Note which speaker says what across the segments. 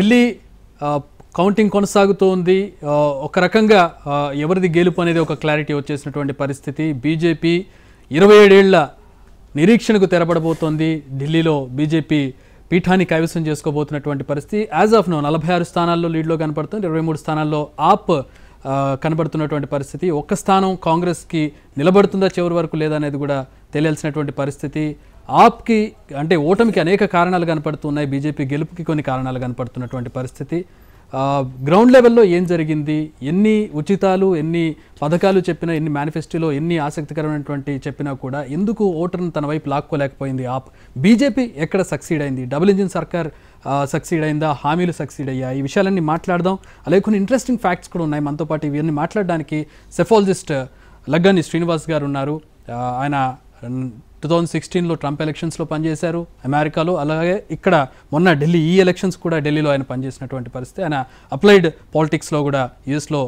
Speaker 1: Delhi counting కొనసాగుతోంది. ఒక రకంగా ఎవరిది గెలుపు అనేది ఒక క్లారిటీ వచ్చేసినటువంటి పరిస్థితి. బీజేపీ 27 ఏళ్ల నిరీక్షణకు తెరపడబోతోంది. ఢిల్లీలో బీజేపీ పీఠాన్ని కైవసం చేసుకోబోతున్నటువంటి పరిస్థితి. యాజ్ ఆఫ్ నో 46 స్థానాల్లో లీడ్లో కనపడుతుంది. 23 స్థానాల్లో ఆప్ కనబడుతున్నటువంటి పరిస్థితి. ఒక్క స్థానం కాంగ్రెస్కి నిలబడుతుందా చివరి వరకు లేదా అనేది కూడా తెలియాల్సినటువంటి పరిస్థితి. ఆప్కి అంటే ఓటమికి అనేక కారణాలు కనపడుతున్నాయి, బీజేపీ గెలుపుకి కొన్ని కారణాలు కనపడుతున్నటువంటి పరిస్థితి. గ్రౌండ్ లెవెల్లో ఏం జరిగింది, ఎన్ని ఉచితాలు ఎన్ని పథకాలు చెప్పినా, ఎన్ని మేనిఫెస్టోలో ఎన్ని ఆసక్తికరమైనటువంటి చెప్పినా కూడా ఎందుకు ఓటర్ను తన వైపు లాక్కోలేకపోయింది ఆప్? బీజేపీ ఎక్కడ సక్సీడ్ అయింది? డబుల్ ఇంజిన్ సర్కార్ సక్సీడ్ అయిందా? హామీలు సక్సీడ్ అయ్యా? ఈ విషయాలన్నీ మాట్లాడదాం. అలాగే కొన్ని ఇంట్రెస్టింగ్ ఫ్యాక్ట్స్ కూడా ఉన్నాయి మనతో పాటు. ఇవన్నీ మాట్లాడడానికి సెఫాలజిస్ట్ లగ్గాని శ్రీనివాస్ గారు ఉన్నారు. ఆయన 2016లో ట్రంప్ ఎలక్షన్స్లో పనిచేశారు అమెరికాలో. అలాగే ఇక్కడ మొన్న ఢిల్లీ ఈ ఎలక్షన్స్ కూడా ఢిల్లీలో ఆయన పనిచేసినటువంటి పరిస్థితి. ఆయన అప్లైడ్ పాలిటిక్స్లో కూడా యూఎస్లో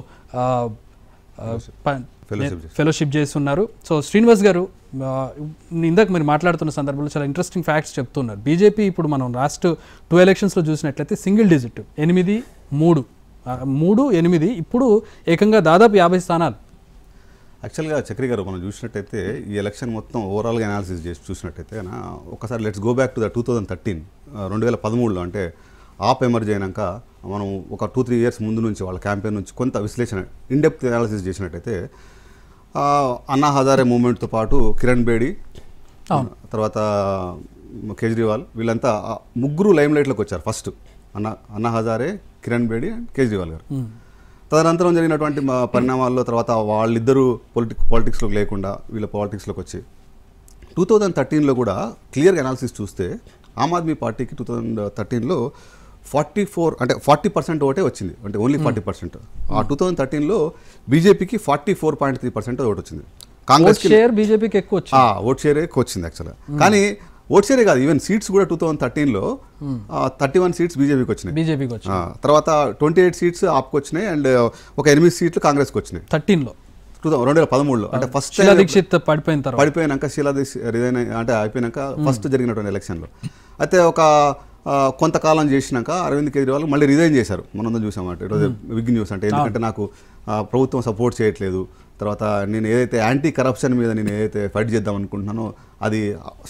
Speaker 1: ఫెలోషిప్ చేస్తున్నారు. సో శ్రీనివాస్ గారు, ఇందాక మీరు మాట్లాడుతున్న సందర్భంలో చాలా ఇంట్రెస్టింగ్ ఫ్యాక్ట్స్ చెప్తున్నారు. బీజేపీ ఇప్పుడు మనం లాస్ట్ 2 ఎలక్షన్స్లో చూసినట్లయితే సింగిల్ డిజిట్ 8-3 ఇప్పుడు ఏకంగా దాదాపు 50 స్థానాలు.
Speaker 2: యాక్చువల్గా చక్రి గారు మనం చూసినట్టయితే ఈ ఎలక్షన్ మొత్తం ఓవరాల్గా అనాలిసిస్ చేసి చూసినట్టయితే ఒకసారి let's go back to the 2013 అంటే ఆప్ ఎమర్జ్ అయినాక మనం ఒక 2-3 ఇయర్స్ ముందు నుంచి వాళ్ళ క్యాంపెయిన్ నుంచి కొంత విశ్లేషణ ఇన్డెప్త్ అనాలిసిస్ చేసినట్టయితే అన్నా హజారే మూవ్మెంట్తో పాటు కిరణ్ బేడి, తర్వాత కేజ్రీవాల్, వీళ్ళంతా ముగ్గురు లైమ్ లైట్లోకి వచ్చారు. ఫస్ట్ అన్నా హజారే, కిరణ్ బేడి అండ్ కేజ్రీవాల్ గారు. తదనంతరం జరిగినటువంటి పరిణామాల్లో తర్వాత వాళ్ళిద్దరూ పాలిటిక్స్లోకి లేకుండా వీళ్ళ పాలిటిక్స్లోకి వచ్చి 2013లో కూడా క్లియర్గా అనాలిసిస్ చూస్తే ఆమ్ ఆద్మీ పార్టీకి 2013లో 40% ఓటే వచ్చింది, అంటే ఓన్లీ 40%. ఆ 2013లో బీజేపీకి 44.3% ఓటు వచ్చింది. కాంగ్రెస్
Speaker 1: బీజేపీకి ఎక్కువ
Speaker 2: ఓట్ షేరే ఎక్కువ వచ్చింది యాక్చువల్గా. కానీ ఓట్ షేరే కాదు, ఈవెన్ సీట్స్ కూడా 2013లో 31 సీట్స్ బీజేపీకి వచ్చినాయి. తర్వాత 28 సీట్స్ ఆప్కి వచ్చినాయి అండ్ ఒక 8 సీట్లు కాంగ్రెస్కి వచ్చినాయి 2013లో. అంటే ఫస్ట్
Speaker 1: దీక్షిత్
Speaker 2: పడిపోయినాక శీలా దీక్షిత్ రిజైన్ అంటే అయిపోయినాక ఫస్ట్ జరిగినటువంటి ఎలక్షన్లో అయితే ఒక కొంతకాలం చేసినాక అరవింద్ కేజ్రీవాల్ మళ్ళీ రిజైన్ చేశారు. మనం చూసామంటే ఈరోజు బిగ్ న్యూస్. అంటే ఎందుకంటే నాకు ప్రభుత్వం సపోర్ట్ చేయట్లేదు, తర్వాత నేను ఏదైతే యాంటీ కరప్షన్ మీద నేను ఏదైతే ఫైట్ చేద్దాం అనుకుంటున్నానో అది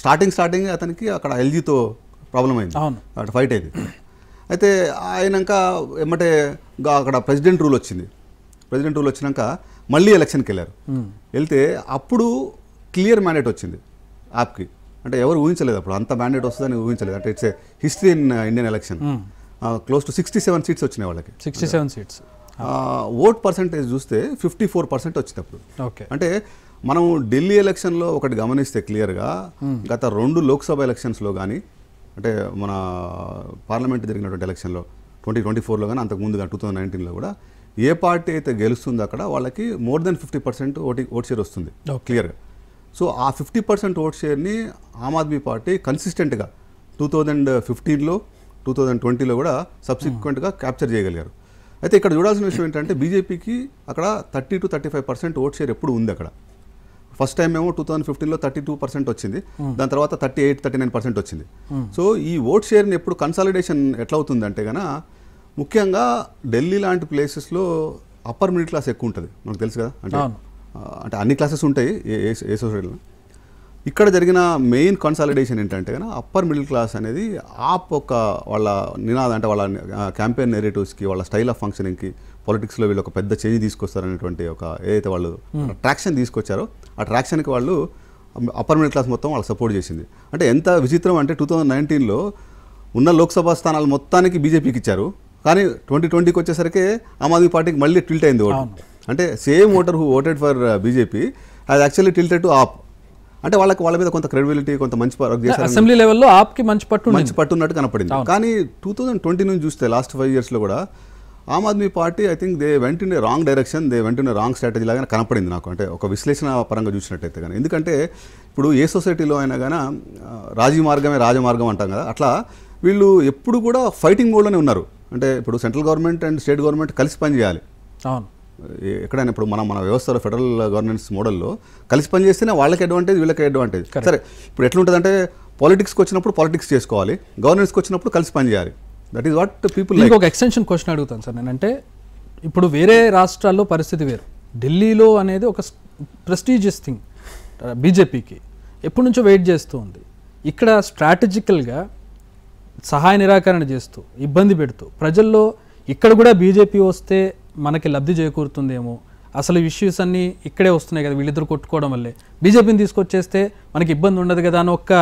Speaker 2: స్టార్టింగ్ అతనికి అక్కడ ఎల్జీతో ప్రాబ్లం అయింది, అక్కడ ఫైట్ అయింది. అయితే అయినాక ఏమంటే అక్కడ ప్రెసిడెంట్ రూల్ వచ్చినాక మళ్ళీ ఎలక్షన్కి వెళ్తే అప్పుడు క్లియర్ మ్యాండేట్ వచ్చింది యాప్కి. అంటే ఎవరు ఊహించలేదు అప్పుడు అంత మ్యాండేట్ వస్తుందని ఊహించలేదు. అంటే it's a history in Indian election. Close to 67 seats వచ్చినాయి వాళ్ళకి.
Speaker 1: 67 సీట్స్.
Speaker 2: ఓట్ పర్సంటేజ్ చూస్తే 54% వచ్చినప్పుడు. అంటే మనం ఢిల్లీ ఎలక్షన్లో ఒకటి గమనిస్తే క్లియర్గా గత 2 లోక్సభ ఎలక్షన్స్లో కానీ, అంటే మన పార్లమెంట్ జరిగినటువంటి ఎలక్షన్లో 2024లో కానీ అంతకుముందుగా 2019లో కూడా ఏ పార్టీ అయితే గెలుస్తుందో అక్కడ వాళ్ళకి మోర్ దెన్ 50% ఓట్ షేర్ వస్తుంది క్లియర్గా. సో ఆ 50% ఓట్ షేర్ని ఆమ్ ఆద్మీ పార్టీ కన్సిస్టెంట్గా 2015లో 2020లో కూడా సబ్సిక్వెంట్గా క్యాప్చర్ చేయగలిగారు. అయితే ఇక్కడ చూడాల్సిన విషయం ఏంటంటే బీజేపీకి అక్కడ 30-35% ఓట్ షేర్ ఎప్పుడు ఉంది అక్కడ. ఫస్ట్ టైం ఏమో 2015లో 32% వచ్చింది, దాని తర్వాత 38-39% వచ్చింది. సో ఈ ఓట్ షేర్ని ఎప్పుడు కన్సాలిడేషన్ ఎట్లా అవుతుంది అంటే కనుక ముఖ్యంగా ఢిల్లీ లాంటి ప్లేసెస్లో అప్పర్ మిడిల్ క్లాస్ ఎక్కువ ఉంటుంది, మనకు తెలుసు కదా. అంటే అన్ని క్లాసెస్ ఉంటాయి ఏ సొసైటీలో. ఇక్కడ జరిగిన మెయిన్ కన్సాలిడేషన్ ఏంటంటే కనుక అప్పర్ మిడిల్ క్లాస్ అనేది ఆప్ ఒక వాళ్ళ నినాదం, అంటే వాళ్ళ క్యాంపెయిన్ నెరేటివ్స్కి, వాళ్ళ స్టైల్ ఆఫ్ ఫంక్షనింగ్కి, పాలిటిక్స్లో వీళ్ళు ఒక పెద్ద చేంజ్ తీసుకొస్తారనేటువంటి ఒక ఏదైతే వాళ్ళు ట్రాక్షన్ తీసుకొచ్చారో ఆ ట్రాక్షన్కి వాళ్ళు అప్పర్ మిడిల్ క్లాస్ మొత్తం వాళ్ళు సపోర్ట్ చేసింది. అంటే ఎంత విచిత్రం అంటే 2019లో ఉన్న లోక్సభ స్థానాలు మొత్తానికి బీజేపీకి ఇచ్చారు, కానీ 2020కి వచ్చేసరికి ఆమ్ ఆద్మీ పార్టీకి మళ్ళీ టిల్ట్ అయింది ఓటు. అంటే same voter who voted for BJP has actually tilted to AAP. అంటే వాళ్ళ మీద కొంత క్రెడిబిలిటీ, కొంత మంచి వర్క్ చేశారు.
Speaker 1: అసెంబ్లీ లెవెల్లో ఆప్కి మంచి
Speaker 2: పట్టున్నట్టు కనపడింది. కానీ 2020 నుంచి చూస్తే లాస్ట్ 5 ఇయర్స్లో కూడా Aam Aadmi Party I think they went in a wrong direction, they went in a wrong strategy లాగా కనపడింది నాకు. అంటే ఒక విశ్లేషణ పరంగా చూసినట్టయితే కానీ, ఎందుకంటే ఇప్పుడు ఏ సొసైటీలో అయినా కానీ రాజీ మార్గమే రాజమార్గం అంటాం కదా, అట్లా వీళ్ళు ఎప్పుడు కూడా ఫైటింగ్ మోడ్లోనే ఉన్నారు. అంటే ఇప్పుడు central government and state government కలిసి పనిచేయాలి. ఎక్కడైనా ఇప్పుడు మన వ్యవస్థలో ఫెడరల్ గవర్నెన్స్ మోడల్లో కలిసి పనిచేస్తేనే వాళ్ళకి అడ్వాంటేజ్, వీళ్ళకి అడ్వాంటేజ్. సరే ఇప్పుడు ఎట్లుంటుందంటే పాలిటిక్స్కి వచ్చినప్పుడు పాలిటిక్స్ చేసుకోవాలి, గవర్నెన్స్కి వచ్చినప్పుడు కలిసి పనిచేయాలి. That is what people.
Speaker 1: ఇంకొక ఎక్స్టెన్షన్ క్వశ్చన్ అడుగుతాను సార్ నేనంటే, ఇప్పుడు వేరే రాష్ట్రాల్లో పరిస్థితి వేరు, ఢిల్లీలో అనేది ఒక ప్రెస్టీజియస్ థింగ్ బీజేపీకి ఎప్పటి నుంచో వెయిట్ చేస్తూ ఉంది. ఇక్కడ స్ట్రాటజికల్గా సహాయ నిరాకరణ చేస్తూ ఇబ్బంది పెడుతూ ప్రజల్లో ఇక్కడ కూడా బీజేపీ వస్తే మనకి లబ్ధి చేకూరుతుందేమో, అసలు ఇష్యూస్ అన్నీ ఇక్కడే వస్తున్నాయి కదా వీళ్ళిద్దరు కొట్టుకోవడం వల్లే, బీజేపీని తీసుకొచ్చేస్తే మనకి ఇబ్బంది ఉండదు కదా అని ఒక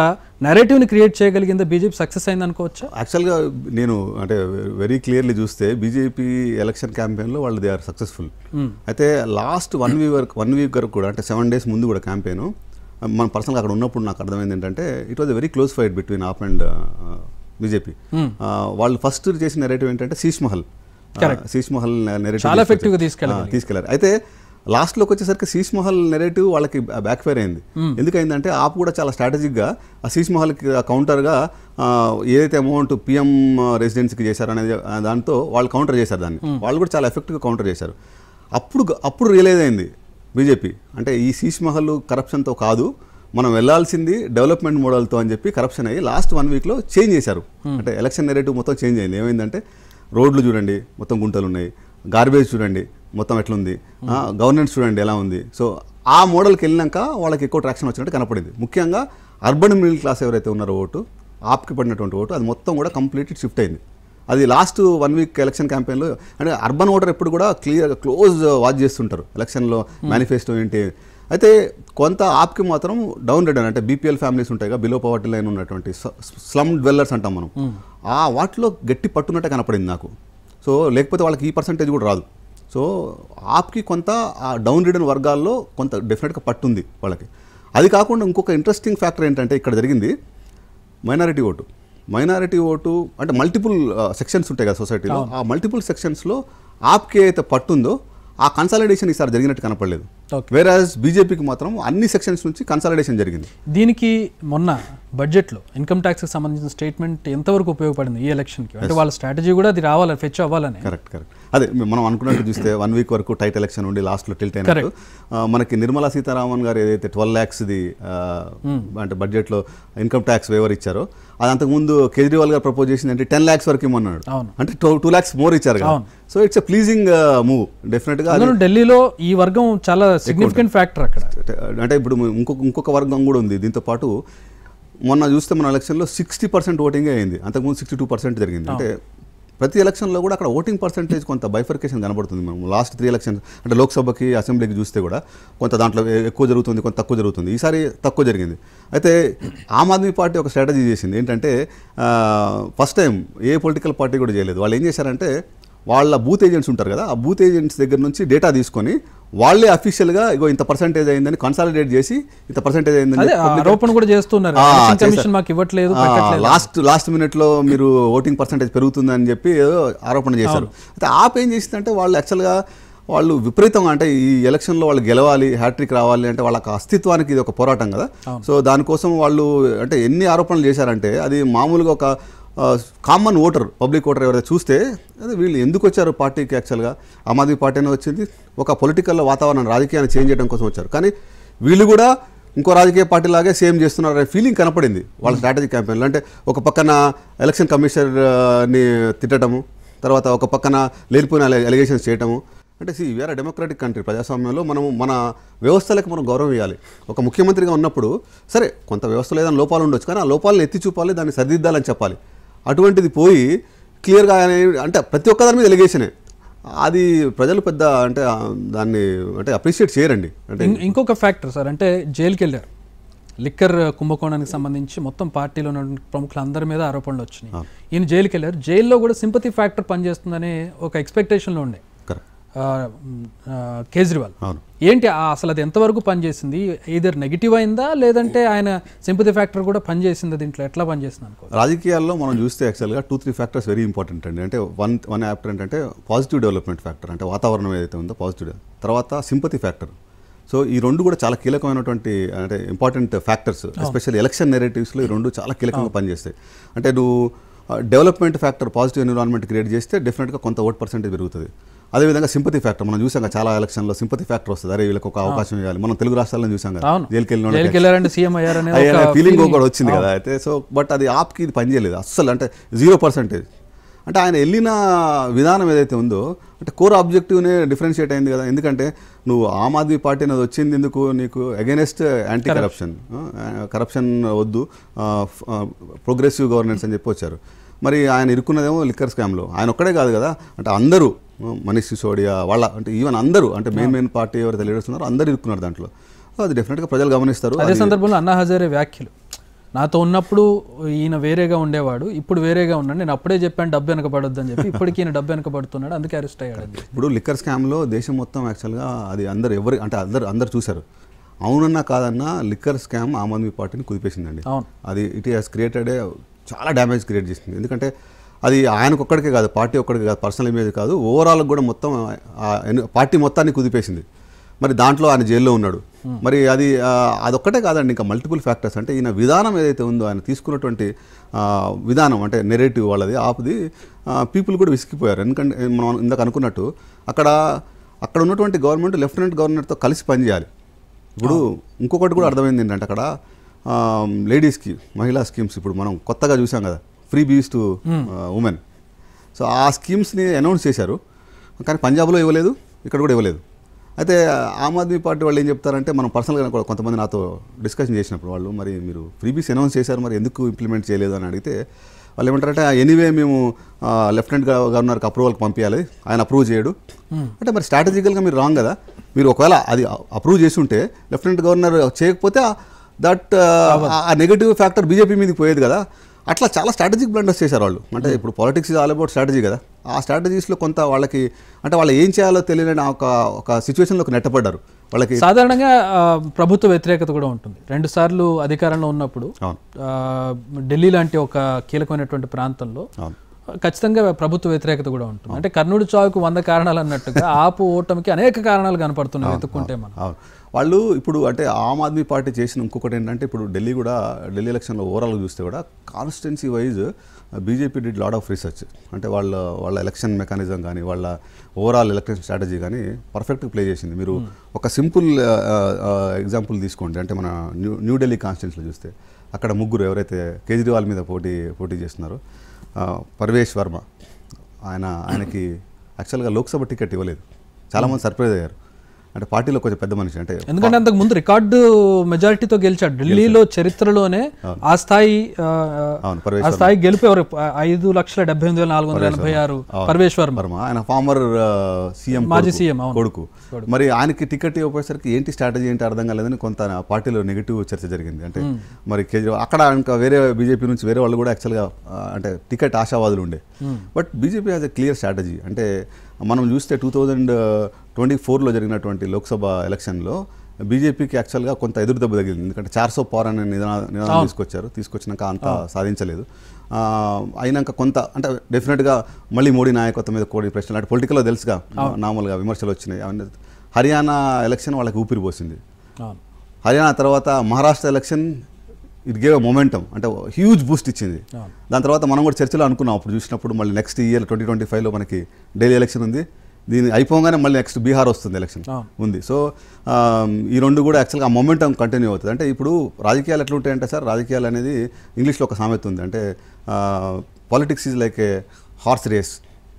Speaker 1: నెరేటివ్ని క్రియేట్ చేయగలిగిందా బీజేపీ, సక్సెస్ అయింది అనుకోవచ్చా?
Speaker 2: యాక్చువల్గా నేను అంటే వెరీ క్లియర్లీ చూస్తే బీజేపీ ఎలక్షన్ క్యాంపెయిన్లో వాళ్ళు దే ఆర్ సక్సెస్ఫుల్. అయితే లాస్ట్ 1 వీక్ వరకు కూడా, అంటే 7 days ముందు కూడా క్యాంపెయిన్ మన పర్సనల్గా అక్కడ ఉన్నప్పుడు నాకు అర్థమైంది ఏంటంటే it was a very close fight between AAP and BJP. వాళ్ళు ఫస్ట్ చేసిన నెరేటివ్ ఏంటంటే శీష్ మహల్ నెరేటివ్ తీసుకెళ్లారు. అయితే లాస్ట్లోకి వచ్చేసరికి శీష్ మహల్ నెరేటివ్ వాళ్ళకి బ్యాక్ ఫైర్ అయింది. ఎందుకైందంటే ఆప్ కూడా చాలా స్ట్రాటజిక్గా ఆ శీష్ మహల్కి కౌంటర్గా ఏదైతే అమౌంట్ పిఎం రెసిడెన్సీకి చేశారు అనేది దాంతో వాళ్ళు కౌంటర్ చేశారు, దాన్ని వాళ్ళు కూడా చాలా ఎఫెక్టివ్గా కౌంటర్ చేశారు. అప్పుడు రియలైజ్ అయింది బీజేపీ, అంటే ఈ శీష్ మహల్ కరప్షన్తో కాదు, మనం వెళ్లాల్సింది డెవలప్మెంట్ మోడల్తో అని చెప్పి కరప్షన్ అయ్యి లాస్ట్ 1 వీక్లో చేంజ్ చేశారు. అంటే ఎలక్షన్ నెరేటివ్ మొత్తం చేంజ్ అయింది. ఏమైందంటే రోడ్లు చూడండి మొత్తం గుంటలు ఉన్నాయి, గార్బేజ్ చూడండి మొత్తం ఎట్లుంది, గవర్నెన్స్ చూడండి ఎలా ఉంది. సో ఆ మోడల్కి వెళ్ళినాక వాళ్ళకి ఎక్కువ ట్రాక్షన్ వచ్చినట్టు కనపడింది. ముఖ్యంగా అర్బన్ మిడిల్ క్లాస్ ఎవరైతే ఉన్నారో ఓటు, ఆప్కి పడినటువంటి ఓటు, అది మొత్తం కూడా కంప్లీట్లీ షిఫ్ట్ అయింది. అది లాస్ట్ 1 వీక్ ఎలక్షన్ క్యాంపెయిన్లో, అంటే అర్బన్ ఓటర్ ఎప్పుడు కూడా క్లోజ్ వాచ్ చేస్తుంటారు ఎలక్షన్లో మేనిఫెస్టో ఏంటి. అయితే కొంత ఆప్కి మాత్రం డౌన్ రిడన్, అంటే బీపీఎల్ ఫ్యామిలీస్ ఉంటాయి కదా, బిలో పవర్టీ లైన్ ఉన్నటువంటి స్లమ్ డ్వెల్లర్స్ అంటాం మనం, ఆ వాటిలో గట్టి పట్టున్నట్టే కనపడింది నాకు. సో లేకపోతే వాళ్ళకి ఈ పర్సంటేజ్ కూడా రాదు. సో ఆప్కి కొంత ఆ డౌన్ రిడన్ వర్గాల్లో కొంత డెఫినెట్గా పట్టుంది వాళ్ళకి. అది కాకుండా ఇంకొక ఇంట్రెస్టింగ్ ఫ్యాక్టర్ ఏంటంటే ఇక్కడ జరిగింది మైనారిటీ ఓటు, అంటే మల్టిపుల్ సెక్షన్స్ ఉంటాయి కదా సొసైటీలో, ఆ మల్టిపుల్ సెక్షన్స్లో ఆప్కి అయితే పట్టుందో ఆ కన్సాలిడేషన్ ఈసారి జరిగినట్టు కనపడలేదు. వేరాజ్ బీజేపీకి మాత్రం అన్ని సెక్షన్స్ నుంచి కన్సాలిడేషన్ జరిగింది.
Speaker 1: దీనికి మొన్న బడ్జెట్లో ఇన్కమ్ ట్యాక్స్కి సంబంధించిన స్టేట్మెంట్ ఎంతవరకు ఉపయోగపడింది ఈ ఎలక్షన్కి? అంటే వాళ్ళ స్ట్రాటజీ కూడా అది రావాలి, ఫెచ్ అవ్వాలని.
Speaker 2: కరెక్ట్. అదే మనం అనుకున్నట్టు చూస్తే 1 వీక్ వరకు టైట్ ఎలక్షన్ ఉండి లాస్ట్లో టిల్ట్ అయినట్టు మనకి నిర్మలా సీతారామన్ గారు ఏదైతే 12 lakhsది అంటే బడ్జెట్లో ఇన్కమ్ ట్యాక్స్ వేవర్ ఇచ్చారో, అది అంతకుముందు కేజ్రీవాల్ గారు ప్రపోజ్ చేసింది అంటే 10 lakhs వరకు ఇమ్మన్నాడు, అంటే 2 lakhs మోర్ ఇచ్చారు కదా. So it's a pleasing move డెఫినెట్గా.
Speaker 1: ఢిల్లీలో ఈ వర్గం చాలా సిగ్నిఫికెంట్ ఫ్యాక్టర్ అక్కడ.
Speaker 2: అంటే ఇప్పుడు ఇంకొక వర్గం కూడా ఉంది దీంతో పాటు. మొన్న చూస్తే మన ఎలక్షన్లో 60% ఓటింగే అయింది, అంతకుముందు 62% జరిగింది. అంటే ప్రతి ఎలక్షన్లో కూడా అక్కడ ఓటింగ్ పర్సంటేజ్ కొంత బైఫర్కేషన్ కనబడుతుంది. మనం లాస్ట్ 3 elections అంటే లోక్సభకి అసెంబ్లీకి చూస్తే కూడా కొంత దాంట్లో ఎక్కువ జరుగుతుంది, కొంత తక్కువ జరుగుతుంది. ఈసారి తక్కువ జరిగింది. అయితే ఆమ్ ఆద్మీ పార్టీ ఒక స్ట్రాటజీ చేసింది ఏంటంటే, ఫస్ట్ టైం ఏ పొలిటికల్ పార్టీ కూడా చేయలేదు. వాళ్ళు ఏం చేశారంటే వాళ్ళ బూత్ ఏజెంట్స్ ఉంటారు కదా, ఆ బూత్ ఏజెంట్స్ దగ్గర నుంచి డేటా తీసుకొని వాళ్ళే అఫీషియల్గా ఇగో ఇంత పర్సెంటేజ్ అయిందని కన్సాలిడేట్ చేసి ఇంత పర్సెంటేజ్ అయిందని
Speaker 1: ఆరోపణ కూడా చేస్తున్నారు. మాకు ఇవ్వట్లేదు,
Speaker 2: లాస్ట్ మినిట్లో మీరు ఓటింగ్ పర్సెంటేజ్ పెరుగుతుందని చెప్పి ఏదో ఆరోపణ చేశారు. అయితే ఆప్ ఏం చేసిందంటే వాళ్ళు యాక్చువల్గా వాళ్ళు విపరీతంగా, అంటే ఈ ఎలక్షన్లో వాళ్ళు గెలవాలి, హ్యాట్రిక్ రావాలి అంటే వాళ్ళకి అస్తిత్వానికి ఇది ఒక పోరాటం కదా. సో దానికోసం వాళ్ళు అంటే ఎన్ని ఆరోపణలు చేశారంటే అది మామూలుగా ఒక కామన్ ఓటర్, పబ్లిక్ ఓటర్ ఎవరైతే చూస్తే అదే వీళ్ళు ఎందుకు వచ్చారు పార్టీకి, యాక్చువల్గా ఆమ్ ఆద్మీ పార్టీ అనేది వచ్చింది ఒక పొలిటికల్ వాతావరణం రాజకీయాన్ని చేంజ్ చేయడం కోసం వచ్చారు, కానీ వీళ్ళు కూడా ఇంకో రాజకీయ పార్టీ లాగే సేమ్ చేస్తున్నారు అనే ఫీలింగ్ కనపడింది వాళ్ళ స్ట్రాటజీ క్యాంపెయిన్లో. అంటే ఒక పక్కన ఎలక్షన్ కమిషనర్ని తిట్టడము, తర్వాత ఒక పక్కన లేనిపోయిన ఎలిగేషన్స్ చేయటము. అంటే వీఆర్ డెమోక్రాటిక్ కంట్రీ, ప్రజాస్వామ్యంలో మన వ్యవస్థలకు మనం గౌరవం ఇవ్వాలి. ఒక ముఖ్యమంత్రిగా ఉన్నప్పుడు సరే కొంత వ్యవస్థలో ఏదైనా లోపాలు ఉండొచ్చు, కానీ ఆ లోపాలను ఎత్తి చూపాలి, దాన్ని సరిదిద్దాలని చెప్పాలి. అటువంటిది పోయి క్లియర్గా అంటే ప్రతి ఒక్క దాని మీద ఎలిగేషనే, అది ప్రజలు పెద్ద అంటే దాన్ని అంటే అప్రిషియేట్ చేయరండి. అంటే
Speaker 1: ఇంకొక ఫ్యాక్టర్ సార్, అంటే జైలుకి వెళ్ళారు, లిక్కర్ కుంభకోణానికి సంబంధించి మొత్తం పార్టీలో ఉన్న ప్రముఖులు అందరి మీద ఆరోపణలు వచ్చినాయి. ఈయన జైలుకి వెళ్ళారు, జైల్లో కూడా సింపతి ఫ్యాక్టర్ పనిచేస్తుందని ఒక ఎక్స్పెక్టేషన్లో ఉండే కేజ్రీవాల్. ఏంటి అసలు అది ఎంతవరకు పనిచేసింది? ఈధర్ నెగిటివ్ అయిందా లేదంటే ఆయన సింపతి ఫ్యాక్టర్ కూడా పనిచేసిందా? దీంట్లో ఎట్లా పనిచేసింది అనుకో?
Speaker 2: రాజకీయాల్లో మనం చూస్తే యాక్చువల్గా 2-3 ఫ్యాక్టర్స్ వెరీ ఇంపార్టెంట్ అండి. అంటే వన్ ఫ్యాక్టర్ ఏంటంటే పాజిటివ్ డెవలప్మెంట్ ఫ్యాక్టర్, అంటే వాతావరణం ఏదైతే ఉందో పాజిటివ్, తర్వాత సింపతి ఫ్యాక్టర్. సో ఈ రెండు కూడా చాలా కీలకమైనటువంటి అంటే ఇంపార్టెంట్ ఫ్యాక్టర్స్, ఎస్పెషల్లీ ఎలక్షన్ నెరేటివ్స్లో ఈ రెండు చాలా కీలకంగా పనిచేస్తాయి. అంటే నువ్వు development factor, positive environment create చేస్తే డెఫినెట్గా కొంత ఓట్ పర్సెంటేజ్ పెరుగుతుంది. అదేవిధంగా సింపతి ఫ్యాక్టర్ మనం చూసాం చాలా ఎలక్షన్లో సింపతి ఫ్యాక్టర్ వస్తుంది, అరే వీళ్ళకి ఒక అవకాశం ఇవ్వాలి. మనం తెలుగు రాష్ట్రాల్లో చూసాం కదా, జైలుకి ఫీలింగ్ కూడా వచ్చింది కదా. అయితే సో బట్ అది ఆప్కి ఇది పనిచేయలేదు అస్సలు, అంటే 0%. అంటే ఆయన వెళ్ళిన విధానం ఏదైతే ఉందో అంటే కోర్ ఆబ్జెక్టివ్నే డిఫరెన్షియేట్ అయింది కదా. ఎందుకంటే నువ్వు ఆమ్ ఆద్మీ పార్టీ అనేది వచ్చింది ఎందుకు, నీకు అగైనెస్ట్ యాంటీ కరప్షన్ వద్దు, ప్రోగ్రెసివ్ గవర్నెన్స్ అని చెప్పి వచ్చారు. మరి ఆయన ఇరుక్కున్నదేమో లిక్కర్ స్కామ్లో. ఆయన ఒక్కడే కాదు కదా, అంటే అందరూ మనీష్ సిసోడియా వాళ్ళ అంటే ఈవెన్ అందరూ అంటే మెయిన్ పార్టీ ఎవరైతే లీడర్స్ ఉన్నారో అందరూ ఇరుక్కున్నారు దాంట్లో. అది డెఫినెట్గా ప్రజలు గమనిస్తారు.
Speaker 1: అదే సందర్భంలో అన్నా హజారే వ్యాఖ్యలు, నాతో ఉన్నప్పుడు ఈయన వేరేగా ఉండేవాడు, ఇప్పుడు వేరేగా ఉన్నాడు, నేను అప్పుడే చెప్పాను డబ్బు వెనకబడొద్దు అని చెప్పి, ఇప్పటికీ ఈయన డబ్బు వెనకబడుతున్నాడు, అందుకే అరెస్ట్ అయ్యాడు.
Speaker 2: ఇప్పుడు లిక్కర్ స్కామ్లో దేశం మొత్తం యాక్చువల్గా అది ఎవరు అంటే అందరు చూశారు. అవునన్నా కాదన్నా లిక్కర్ స్కామ్ ఆమ్ ఆద్మీ పార్టీని కుదిపేసిందండి. అది ఇట్ హాస్ క్రియేటెడ్ చాలా డ్యామేజ్ క్రియేట్ చేసింది. ఎందుకంటే అది ఆయనకు ఒక్కడికే కాదు, పార్టీ ఒక్కడికే కాదు, పర్సనల్ ఇమేజ్ కాదు, ఓవరాల్ కూడా మొత్తం పార్టీ మొత్తాన్ని కుదిపేసింది. మరి దాంట్లో ఆయన జైల్లో ఉన్నాడు. మరి అదొక్కటే కాదండి, ఇంకా మల్టిపుల్ ఫ్యాక్టర్స్. అంటే ఈయన విధానం ఏదైతే ఉందో, ఆయన తీసుకున్నటువంటి విధానం అంటే నెరేటివ్ వాళ్ళది ఆపుది, పీపుల్ కూడా విసిగిపోయారు. ఎందుకంటే మనం ఇందాక అనుకున్నట్టు అక్కడ ఉన్నటువంటి గవర్నమెంట్ లెఫ్టినెంట్ గవర్నర్తో కలిసి పనిచేయాలి. ఇప్పుడు ఇంకొకటి కూడా అర్థమైంది ఏంటంటే అక్కడ లేడీస్కి మహిళా స్కీమ్స్ ఇప్పుడు మనం కొత్తగా చూసాం కదా, ఫ్రీ బీస్ టు ఉమెన్. సో ఆ స్కీమ్స్ని అనౌన్స్ చేశారు, కానీ పంజాబ్లో ఇవ్వలేదు, ఇక్కడ కూడా ఇవ్వలేదు. అయితే ఆమ్ ఆద్మీ పార్టీ వాళ్ళు ఏం చెప్తారంటే, మనం పర్సనల్గా కొంతమంది నాతో డిస్కషన్ చేసినప్పుడు వాళ్ళు, మరి మీరు ఫ్రీ బీస్ అనౌన్స్ చేశారు, మరి ఎందుకు ఇంప్లిమెంట్ చేయలేదు అని అడిగితే వాళ్ళు ఏమంటారంటే, ఎనీవే మేము లెఫ్టినెంట్ గవర్నర్కి అప్రూవల్కి పంపించాలి, ఆయన అప్రూవ్ చేయడు అంటే. మరి స్ట్రాటజికల్గా మీరు రాంగ్ కదా. మీరు ఒకవేళ అది అప్రూవ్ చేసి ఉంటే లెఫ్టినెంట్ గవర్నర్ చేయకపోతే ఆ నెగటివ్ ఫ్యాక్టర్ బీజేపీ మీదకి పోయేది కదా. అట్లా చాలా స్ట్రాటజిక్ బ్లండర్స్ చేశారు వాళ్ళు. అంటే ఇప్పుడు politics is all about strategy కదా. ఆ స్ట్రాటజీస్లో కొంత వాళ్ళకి అంటే వాళ్ళు ఏం చేయాలో తెలియని ఒక సిచ్యువేషన్లోకి నెట్టపడ్డారు. వాళ్ళకి
Speaker 1: సాధారణంగా ప్రభుత్వ వ్యతిరేకత కూడా ఉంటుంది. 2 సార్లు అధికారంలో ఉన్నప్పుడు ఢిల్లీ లాంటి ఒక కీలకమైనటువంటి ప్రాంతంలో ఖచ్చితంగా ప్రభుత్వ వ్యతిరేకత కూడా ఉంటుంది. అంటే కర్నూలు చావుకు 100 కారణాలు అన్నట్టుగా ఆపు ఓటమికి అనేక కారణాలు కనపడుతున్నాయి వెతుక్కుంటే మనం.
Speaker 2: వాళ్ళు ఇప్పుడు అంటే ఆమ్ ఆద్మీ పార్టీ చేసిన ఇంకొకటి ఏంటంటే, ఇప్పుడు ఢిల్లీ ఎలక్షన్లో ఓవరాల్గా చూస్తే కూడా constituency wise BJP did lot of research. అంటే వాళ్ళ ఎలక్షన్ మెకానిజం కానీ వాళ్ళ ఓవరాల్ ఎలక్షన్ స్ట్రాటజీ కానీ పర్ఫెక్ట్గా ప్లే చేసింది. మీరు ఒక సింపుల్ ఎగ్జాంపుల్ తీసుకోండి. అంటే మన న్యూఢిల్లీ కాన్స్టిట్యున్సీలో చూస్తే అక్కడ ముగ్గురు ఎవరైతే కేజ్రీవాల్ మీద పోటీ చేస్తున్నారో, పర్వేష్ వర్మ ఆయనకి యాక్చువల్గా లోక్సభ టికెట్ ఇవ్వలేదు. చాలామంది సర్ప్రైజ్ అయ్యారు. అంటే పార్టీలో కొంచెం పెద్ద మనిషి, అంటే
Speaker 1: ఎందుకంటే అంతకు ముందు రికార్డు మెజారిటీతో గెలిచాడు ఢిల్లీలో. చరిత్రలోనే ఆ స్థాయి గెలుపు ఎవరు 5,78,486 పర్వేష్ వర్మ.
Speaker 2: ఆయన ఫార్మర్
Speaker 1: మాజీ సీఎం
Speaker 2: కొడుకు. మరి ఆయనకి టికెట్ ఇవ్వకపోయేసరికి ఏంటి స్ట్రాటజీ ఏంటి అర్థం కాలేదని కొంత పార్టీలో నెగిటివ్ చర్చ జరిగింది. అంటే మరి కేజ్రీవాల్ అక్కడ ఇంకా వేరే బీజేపీ నుంచి వేరే వాళ్ళు కూడా యాక్చువల్గా అంటే టికెట్ ఆశావాదులు ఉండే. But BJP has a clear strategy. అంటే మనం చూస్తే 2024లో జరిగినటువంటి లోక్సభ ఎలక్షన్లో బీజేపీకి యాక్చువల్గా కొంత ఎదురు దెబ్బ తగిలింది. ఎందుకంటే 400 పార్ అనే నిదానం తీసుకొచ్చినాక అంత సాధించలేదు. అయినాక కొంత అంటే డెఫినెట్గా మళ్ళీ మోడీ నాయకత్వం మీద కోడి ప్రశ్నలు అంటే పొలిటికల్లో తెలుసుగా నార్మల్గా విమర్శలు వచ్చినాయి. హర్యానా ఎలక్షన్ వాళ్ళకి ఊపిరి పోసింది. హర్యానా తర్వాత Maharashtra election it gave momentum, అంటే హ్యూజ్ బూస్ట్ ఇచ్చింది. దాని తర్వాత మనం కూడా చర్చలో అనుకున్నాం అప్పుడు చూసినప్పుడు, మళ్ళీ నెక్స్ట్ ఇయర్ 2025లో మనకి ఢిల్లీ ఎలక్షన్ ఉంది. దీన్ని అయిపోగానే మళ్ళీ నెక్స్ట్ బీహార్ వస్తుంది ఎలక్షన్ ఉంది. సో ఈ రెండు కూడా యాక్చువల్గా ఆ మొమెంటం కంటిన్యూ అవుతుంది. అంటే ఇప్పుడు రాజకీయాలు ఎట్లుంటాయంటే సార్, రాజకీయాలు అనేది ఇంగ్లీష్లో ఒక సామెత ఉంది. అంటే politics is like a horse race.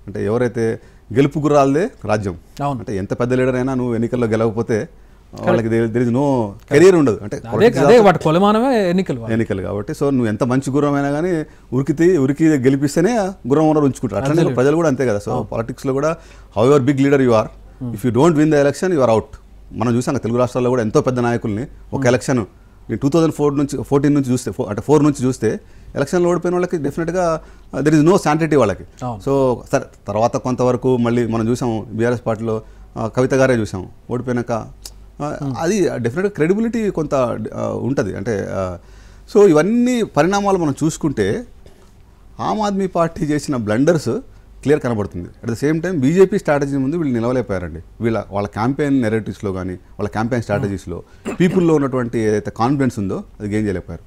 Speaker 2: అంటే ఎవరైతే గెలుపు గుర్రాలదే రాజ్యం. అంటే ఎంత పెద్ద లీడర్ అయినా నువ్వు ఎన్నికల్లో గెలవకపోతే వాళ్ళకి దేర్ ఇస్ నో కెరీర్ ఉండదు. అంటే ఎన్నికలు కాబట్టి సో నువ్వు ఎంత మంచి గుర్రం అయినా కానీ ఉరికి గెలిపిస్తేనే గుర్రం ఓనర్ ఉంచుకుంటారు. అట్లనే ప్రజలు కూడా అంతే కదా. సో పాలిటిక్స్లో కూడా however big leader you are, if you don't win the election you are out. మనం చూసాం తెలుగు రాష్ట్రాల్లో కూడా ఎంతో పెద్ద నాయకుల్ని ఒక ఎలక్షన్ 2014 నుంచి చూస్తే అంటే 4 నుంచి చూస్తే ఎలక్షన్లో ఓడిపోయిన వాళ్ళకి డెఫినెట్గా దెర్ ఇస్ నో శాంటిటీ వాళ్ళకి. సో సరే తర్వాత కొంతవరకు మళ్ళీ మనం చూసాం బీఆర్ఎస్ పార్టీలో కవిత గారే చూసాం ఓడిపోయినాక. అది డెఫినెట్గా క్రెడిబిలిటీ కొంత ఉంటుంది. అంటే సో ఇవన్నీ పరిణామాలు మనం చూసుకుంటే ఆమ్ ఆద్మీ పార్టీ చేసిన బ్లండర్స్ క్లియర్ కనబడుతుంది. At the same time BJP strategy ముందు వీళ్ళు నిలవలేకపోయారండి. వాళ్ళ క్యాంపెయిన్ నెరేటివ్స్లో కానీ వాళ్ళ క్యాంపెయిన్ స్ట్రాటజీస్లో పీపుల్లో ఉన్నటువంటి ఏదైతే కాన్ఫిడెన్స్ ఉందో అది గెయిన్ చేయలేకపోయారు.